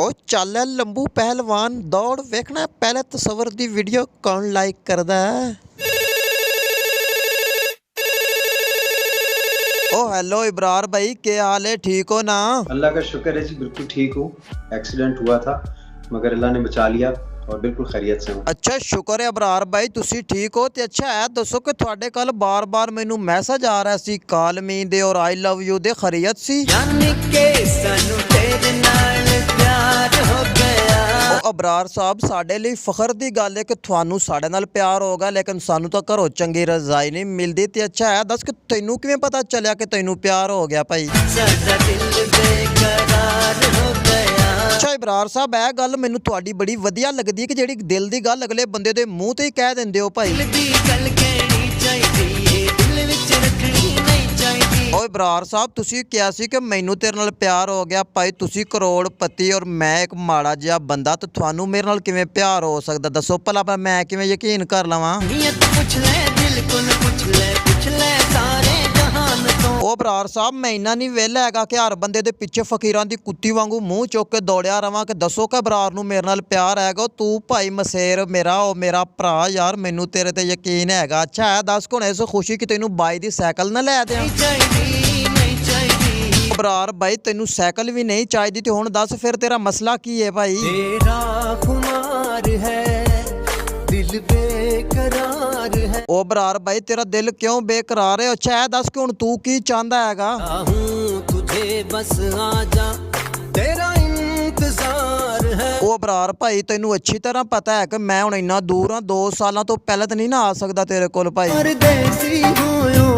ਉਹ ਚੱਲ ਲੰਬੂ ਪਹਿਲਵਾਨ ਦੌੜ ਵੇਖਣਾ ਪਹਿਲੇ ਤਸਵਰ ਦੀ ਵੀਡੀਓ ਕੌਣ ਲਾਈਕ ਕਰਦਾ ਹੈ। ओ हेलो इब्रार भाई, क्या हाल है, ठीक हो ना? अल्लाह का शुक्र है जी, बिल्कुल ठीक हूँ। एक्सीडेंट हुआ था मगर अल्लाह ने बचा लिया और बिल्कुल खैरियत से हूँ। अच्छा शुक्र है इब्रार भाई, तुसी ठीक हो ते अच्छा है। दसो कि तुहाडे कल बार मैनू मैसेज आ रहा सी कॉल मी दे और आई लव यू दे, खैरियत सी? यानी के सानू तेरे नाल प्यार हो गया। ओ इब्रार साहब, साडे लई फखर दी गल है कि तुहानू साडे नाल प्यार होगा, लेकिन सानू तो घरों चंगी रजाई नहीं मिलदी। ते अच्छा है, दस कि तैनू किवें पता चलिया कि तैनू प्यार हो गया भाई? साडा दिल बेकरार हो गया। अच्छा इब्रार साहब, यह गल मैनू तुहाडी बड़ी वधिया लगदी है कि जिहड़ी दिल दी गल अगले बंदे दे मूँह ते ही कह दिंदे हो भाई। ओ इब्रार साहब, तुसी किहा सी कि मैनू तेरे नाल प्यार हो गया भाई, तुसी करोड़पति और मैं एक माड़ा जिहा बंदा, तो तुहानू मेरे नाल किवें प्यार हो सकदा? दसो भला मैं किवें यकीन कर लवां? ओ इब्रार साहब, मैं इन्ना नहीं वेला हैगा कि हर बंदे दे पिछे फकीरां दी कुत्ती वांगू मूँह चुक के दौड़िया रवां कि दसो कि इब्रार नू मेरे नाल प्यार हैगा। तू भाई मसेर मेरा ओ मेरा भरा यार, मैनू तेरे ते यकीन हैगा। अच्छा है, दस हुण इस खुशी कि तैनू बाई दी साइकिल ना लै दियां? इब्रार भाई, तैनू साइकिल भी नहीं चाहिदी ते हुण दस फिर तेरा मसला की है भाई? तेरा खुमार है, दिल बेकरार है। ओ इब्रार भाई, तेरा दिल क्यों बेकरार है? अच्छा है, दस कि हुण तू की चाहंदा हैगा? तुझे बस आजा, तेरा इंतजार है। ओ इब्रार भाई, तैनू अच्छी तरह पता है कि मैं हुण इन्ना दूर हां, 2 सालां तो पहले तो नहीं ना आ सकदा तेरे कोल भाई। परदेसी होयो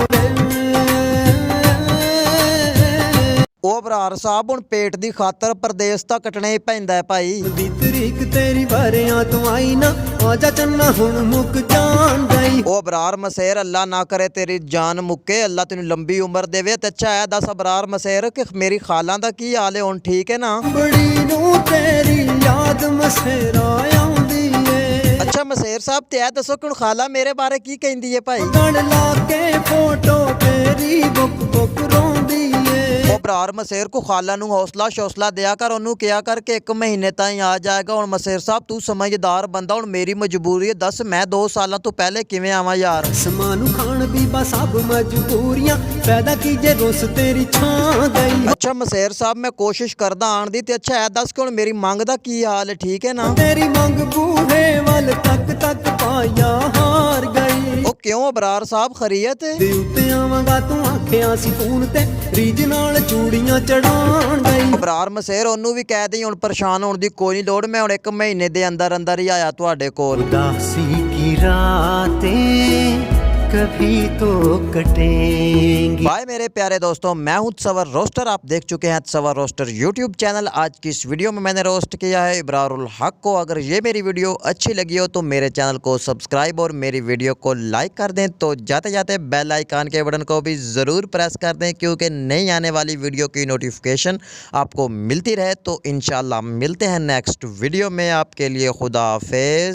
ओ इब्रार साहब, हुण पेट दी खातर परदेस तां कटना ही पैंदा है भाई। दी तरीक तेरी बारियां तो आई ना, आजा चन्ना हुण मुक जान गई। ओ इब्रार मसेर, अल्लाह ना करे तेरी जान मुक्के, अल्लाह तैनू लंबी उम्र देवे। ते अच्छा है, दस इब्रार मसेर कि मेरी खालां दा की हाल है, हुण ठीक है ना? बड़ी नू तेरी याद मसेरा आउंदी है। अच्छा मसेर साहब, ते दसो कि हुण खाला मेरे बारे की कहिंदी है भाई? गण ला के फोटो तेरी बुक बुक रोंदी है। ओ इब्रार मसेर को खाला नू हौसला शौसला दिया कर, ओनू कहा कर कि 1 महीने ताईं आ जाएगा। हुण मसेर साहब, तू समझदार बंदा, हुण मेरी मजबूरी है, दस मैं 2 सालों तो पहले किवें आवां यार? समानू खान बीबा सब मजबूरियां पैदा कीजे रोस तेरी छां गई। अच्छा मसेर साहब, मैं कोशिश करदा आण दी। ते अच्छा है, दस कि हुण मेरी मंग दा की हाल है, ठीक है ना? तेरी मंग बूहे वल तक तक पाया हार गई। ओ क्यों इब्रार साहब, खैरियत है? दिल ते आवांगा तू आखिया सी फोन ते, रीज नाल चूड़ियां चढ़ाण गई। इब्रार मसेर, ओनू भी कह दई हुण परेशान होण दी कोई नहीं लोड़, मैं हुण 1 महीने दे अंदर अंदर ही आया तुहाडे कोल। उदासी की रातें कभी तो कटेंगी। बाय मेरे प्यारे दोस्तों, मैं हूं तसव्वुर रोस्टर, आप देख चुके हैं तसव्वुर रोस्टर यूट्यूब चैनल। आज की इस वीडियो में मैंने रोस्ट किया है इब्रारुल हक को। अगर ये मेरी वीडियो अच्छी लगी हो तो मेरे चैनल को सब्सक्राइब और मेरी वीडियो को लाइक कर दें। तो जाते जाते बेल आइकान के बटन को भी ज़रूर प्रेस कर दें, क्योंकि नई आने वाली वीडियो की नोटिफिकेशन आपको मिलती रहे। तो इंशाल्लाह मिलते हैं नेक्स्ट वीडियो में, आपके लिए खुदा हाफिज़।